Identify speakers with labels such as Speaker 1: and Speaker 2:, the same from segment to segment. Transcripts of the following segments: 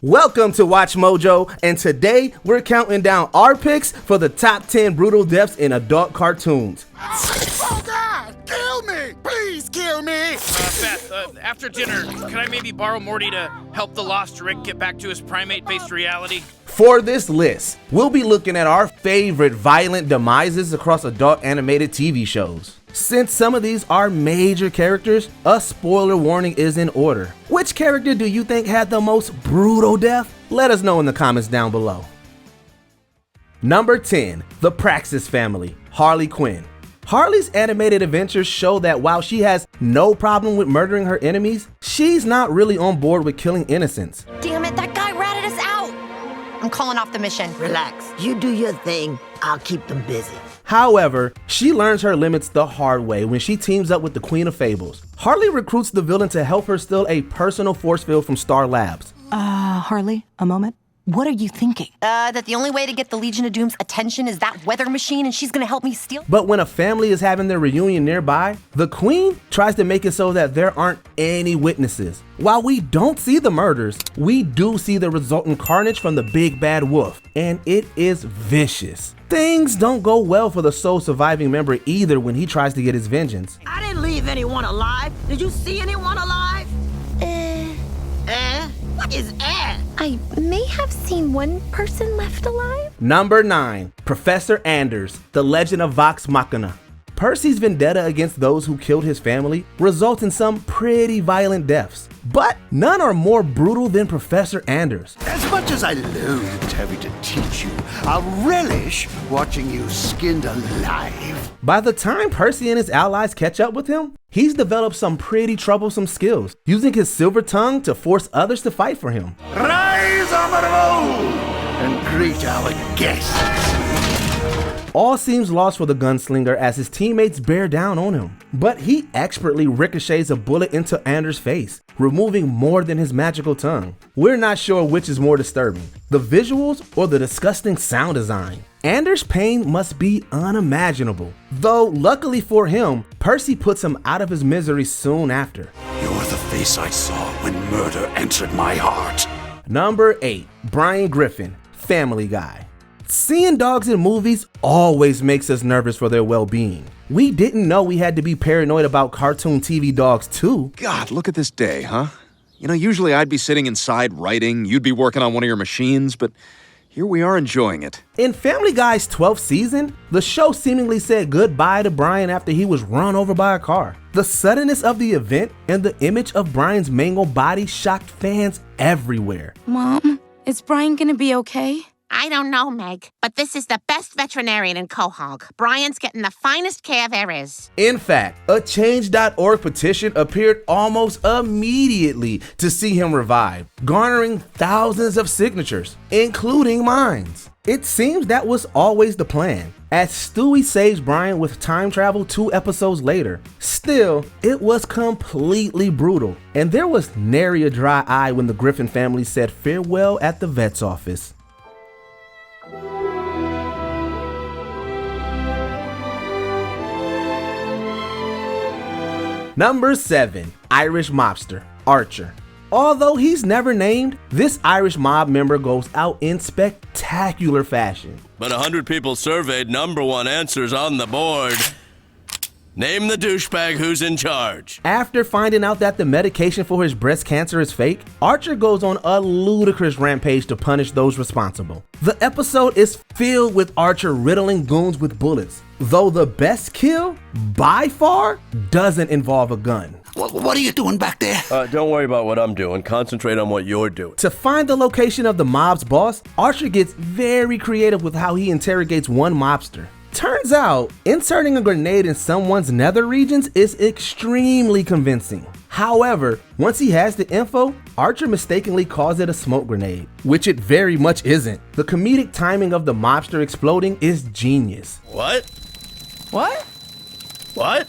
Speaker 1: Welcome to Watch Mojo, and today we're counting down our picks for the top 10 brutal deaths in adult cartoons.
Speaker 2: Oh God! Kill me! Please kill me!
Speaker 3: Beth, after dinner, can I maybe borrow Morty to help the lost Rick get back to his primate-based reality?
Speaker 1: For this list, we'll be looking at our favorite violent demises across adult animated TV shows. Since some of these are major characters, a spoiler warning is in order. Which character do you think had the most brutal death? Let us know in the comments down below. Number 10, the Praxis family, Harley Quinn. Harley's animated adventures show that while she has no problem with murdering her enemies, she's not really on board with killing innocents.
Speaker 4: Damn it, that guy ratted us out. I'm calling off the mission.
Speaker 5: Relax, you do your thing, I'll keep them busy.
Speaker 1: However, she learns her limits the hard way when she teams up with the Queen of Fables. Harley recruits the villain to help her steal a personal force field from Star Labs.
Speaker 6: Harley, a moment. What are you thinking?
Speaker 4: That the only way to get the Legion of Doom's attention is that weather machine and she's gonna help me steal.
Speaker 1: But when a family is having their reunion nearby, the Queen tries to make it so that there aren't any witnesses. While we don't see the murders, we do see the resultant carnage from the big bad wolf, and it is vicious. Things don't go well for the sole surviving member either when he tries to get his vengeance.
Speaker 5: I didn't leave anyone alive. Did you see anyone alive? What is
Speaker 4: I may have seen one person left alive.
Speaker 1: Number 9, Professor Anders, the Legend of Vox Machina. Percy's vendetta against those who killed his family results in some pretty violent deaths, but none are more brutal than Professor Anders.
Speaker 2: As much as I loathe having to teach you, I'll relish watching you skinned alive.
Speaker 1: By the time Percy and his allies catch up with him, he's developed some pretty troublesome skills, using his silver tongue to force others to fight for him.
Speaker 2: Rise, armor of old, and greet our guests.
Speaker 1: All seems lost for the gunslinger as his teammates bear down on him, but he expertly ricochets a bullet into Anders' face, removing more than his magical tongue. We're not sure which is more disturbing, the visuals or the disgusting sound design. Anders' pain must be unimaginable, though luckily for him, Percy puts him out of his misery soon after.
Speaker 2: You're the face I saw when murder entered my heart.
Speaker 1: Number 8, Brian Griffin, Family Guy. Seeing dogs in movies always makes us nervous for their well-being. We didn't know we had to be paranoid about cartoon TV dogs too.
Speaker 7: God, look at this day, huh? You know, usually I'd be sitting inside writing, you'd be working on one of your machines, but here we are enjoying it.
Speaker 1: In Family Guy's 12th season, the show seemingly said goodbye to Brian after he was run over by a car. The suddenness of the event and the image of Brian's mangled body shocked fans everywhere.
Speaker 6: Mom, is Brian gonna be okay?
Speaker 8: I don't know, Meg, but this is the best veterinarian in Quahog. Brian's getting the finest care there is.
Speaker 1: In fact, a Change.org petition appeared almost immediately to see him revive, garnering thousands of signatures, including mine. It seems that was always the plan, as Stewie saves Brian with time travel 2 episodes later. Still, it was completely brutal, and there was nary a dry eye when the Griffin family said farewell at the vet's office. Number 7, Irish mobster, Archer. Although he's never named, this Irish mob member goes out in spectacular fashion.
Speaker 9: But 100 people surveyed, number 1 answers on the board. Name the douchebag who's in charge.
Speaker 1: After finding out that the medication for his breast cancer is fake, Archer goes on a ludicrous rampage to punish those responsible. The episode is filled with Archer riddling goons with bullets, though the best kill, by far, doesn't involve a gun.
Speaker 2: What are you doing back there?
Speaker 9: Don't worry about what I'm doing. Concentrate on what you're doing.
Speaker 1: To find the location of the mob's boss, Archer gets very creative with how he interrogates one mobster. Turns out, inserting a grenade in someone's nether regions is extremely convincing. However, once he has the info, Archer mistakenly calls it a smoke grenade, which it very much isn't. The comedic timing of the mobster exploding is genius.
Speaker 9: What?
Speaker 6: What?
Speaker 9: What?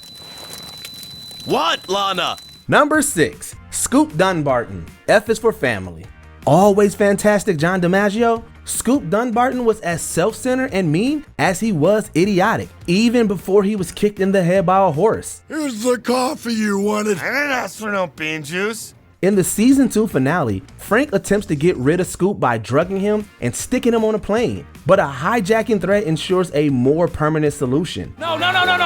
Speaker 9: What, Lana?
Speaker 1: Number 6, Scoop Dunbarton, F is for family. Always fantastic John DiMaggio? Scoop Dunbarton was as self-centered and mean as he was idiotic, even before he was kicked in the head by a horse.
Speaker 10: Here's the coffee you wanted.
Speaker 11: I didn't ask for no bean juice.
Speaker 1: In the season 2 finale, Frank attempts to get rid of Scoop by drugging him and sticking him on a plane, but a hijacking threat ensures a more permanent solution.
Speaker 12: No,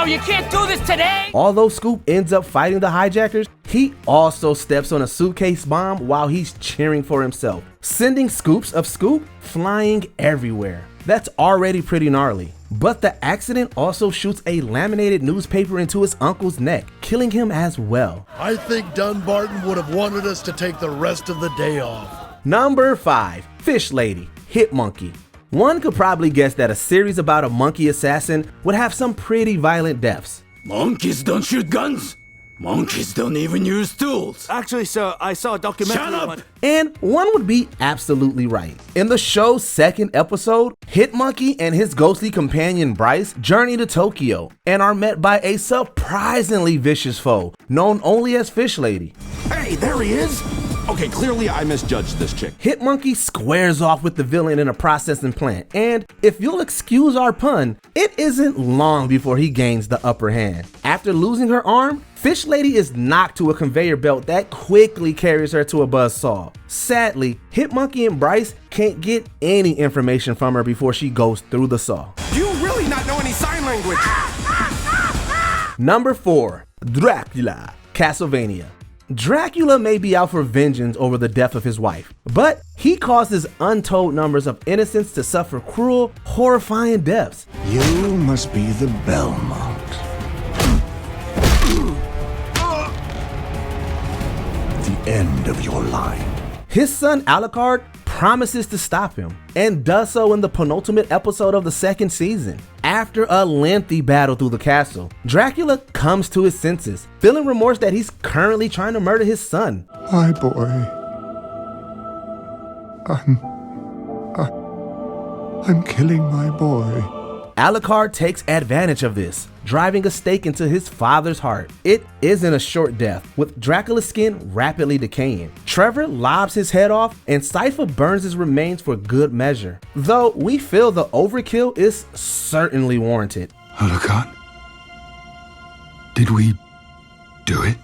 Speaker 12: you can't do this today!
Speaker 1: Although Scoop ends up fighting the hijackers, he also steps on a suitcase bomb while he's cheering for himself, sending scoops of Scoop flying everywhere. That's already pretty gnarly. But the accident also shoots a laminated newspaper into his uncle's neck, killing him as well.
Speaker 10: I think Dunbarton would have wanted us to take the rest of the day off.
Speaker 1: Number 5, Fish Lady, Hit Monkey. One could probably guess that a series about a monkey assassin would have some pretty violent deaths.
Speaker 13: Monkeys don't shoot guns. Monkeys don't even use tools.
Speaker 11: Actually, sir, I saw a documentary.
Speaker 13: Shut up!
Speaker 1: And one would be absolutely right. In the show's second episode, Hit Monkey and his ghostly companion Bryce journey to Tokyo and are met by a surprisingly vicious foe known only as Fish Lady.
Speaker 13: Hey, there he is! Okay, clearly I misjudged this chick.
Speaker 1: Hit Monkey squares off with the villain in a processing plant, and if you'll excuse our pun, it isn't long before he gains the upper hand. After losing her arm, Fish Lady is knocked to a conveyor belt that quickly carries her to a buzzsaw. Sadly, Hit Monkey and Bryce can't get any information from her before she goes through the saw.
Speaker 13: You really not know any sign language?
Speaker 1: Number 4, Dracula, Castlevania. Dracula may be out for vengeance over the death of his wife, but he causes untold numbers of innocents to suffer cruel, horrifying deaths.
Speaker 2: You must be the Belmont. The end of your line.
Speaker 1: His son Alucard promises to stop him and does so in the penultimate episode of the second season. After a lengthy battle through the castle, Dracula comes to his senses, feeling remorse that he's currently trying to murder his son.
Speaker 10: My boy. I'm killing my boy.
Speaker 1: Alucard takes advantage of this, driving a stake into his father's heart. It isn't a short death, with Dracula's skin rapidly decaying. Trevor lobs his head off, and Cypher burns his remains for good measure. Though we feel the overkill is certainly warranted.
Speaker 10: Alucard? Did we do it?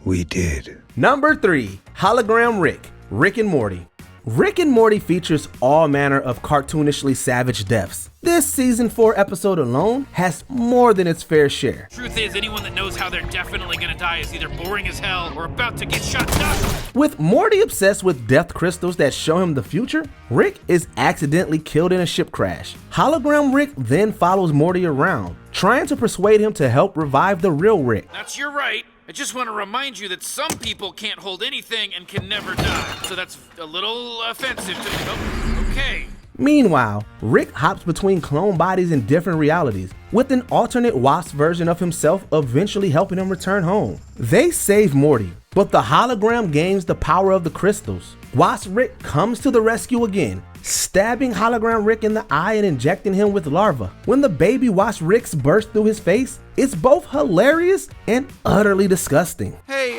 Speaker 2: We did.
Speaker 1: Number 3, Hologram Rick, Rick and Morty. Rick and Morty features all manner of cartoonishly savage deaths. This season 4 episode alone has more than its fair share.
Speaker 3: Truth is, anyone that knows how they're definitely gonna die is either boring as hell or about to get shot down.
Speaker 1: With Morty obsessed with death crystals that show him the future, Rick is accidentally killed in a ship crash. Hologram Rick then follows Morty around, trying to persuade him to help revive the real Rick.
Speaker 3: That's your right. I just want to remind you that some people can't hold anything and can never die. So that's a little offensive to me. Oh, okay.
Speaker 1: Meanwhile, Rick hops between clone bodies in different realities, with an alternate Wasp version of himself eventually helping him return home. They save Morty, but the hologram gains the power of the crystals. Wasp Rick comes to the rescue again, stabbing hologram Rick in the eye and injecting him with larva. When the baby Wasp Ricks burst through his face, it's both hilarious and utterly disgusting.
Speaker 3: Hey,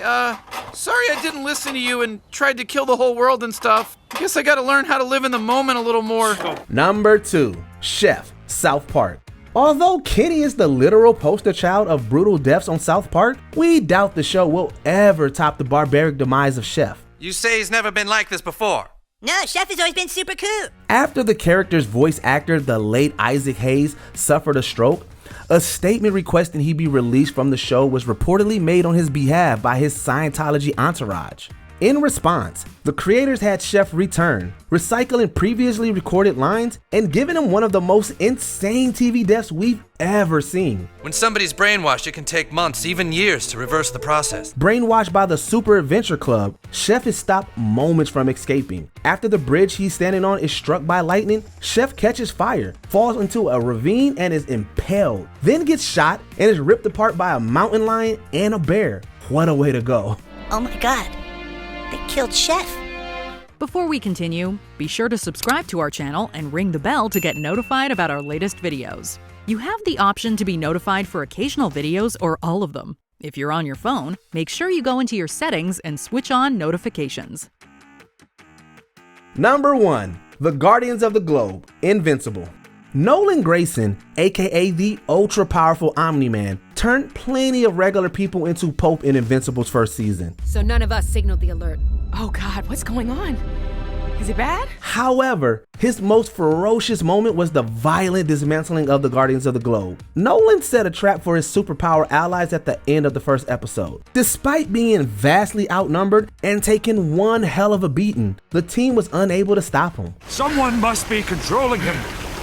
Speaker 3: sorry I didn't listen to you and tried to kill the whole world and stuff. I guess I gotta learn how to live in the moment a little more.
Speaker 1: Number 2, Chef, South Park. Although Kenny is the literal poster child of brutal deaths on South Park, we doubt the show will ever top the barbaric demise of Chef.
Speaker 11: You say he's never been like this before.
Speaker 5: No, Chef has always been super cool.
Speaker 1: After the character's voice actor, the late Isaac Hayes, suffered a stroke, a statement requesting he be released from the show was reportedly made on his behalf by his Scientology entourage. In response, the creators had Chef return, recycling previously recorded lines and giving him one of the most insane TV deaths we've ever seen.
Speaker 11: When somebody's brainwashed, it can take months, even years, to reverse the process.
Speaker 1: Brainwashed by the Super Adventure Club, Chef is stopped moments from escaping. After the bridge he's standing on is struck by lightning, Chef catches fire, falls into a ravine and is impaled, then gets shot and is ripped apart by a mountain lion and a bear. What a way to go.
Speaker 5: Oh my God. They killed Chef.
Speaker 14: Before we continue, be sure to subscribe to our channel and ring the bell to get notified about our latest videos. You have the option to be notified for occasional videos or all of them. If you're on your phone, make sure you go into your settings and switch on notifications.
Speaker 1: Number 1. The Guardians of the Globe, Invincible. Nolan Grayson, aka the ultra-powerful Omni-Man, turned plenty of regular people into Pope in Invincible's first season.
Speaker 15: So none of us signaled the alert. Oh God, what's going on? Is it bad?
Speaker 1: However, his most ferocious moment was the violent dismantling of the Guardians of the Globe. Nolan set a trap for his superpower allies at the end of the first episode. Despite being vastly outnumbered and taking one hell of a beating, the team was unable to stop him.
Speaker 16: Someone must be controlling him.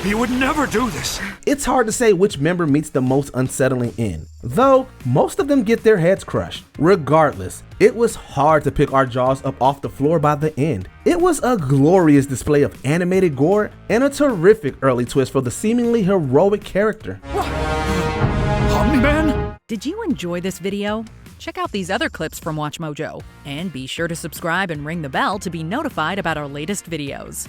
Speaker 16: He would never do this.
Speaker 1: It's hard to say which member meets the most unsettling end, though most of them get their heads crushed. Regardless, it was hard to pick our jaws up off the floor by the end. It was a glorious display of animated gore and a terrific early twist for the seemingly heroic character.
Speaker 16: Omni-Man?
Speaker 14: Did you enjoy this video? Check out these other clips from WatchMojo, and be sure to subscribe and ring the bell to be notified about our latest videos.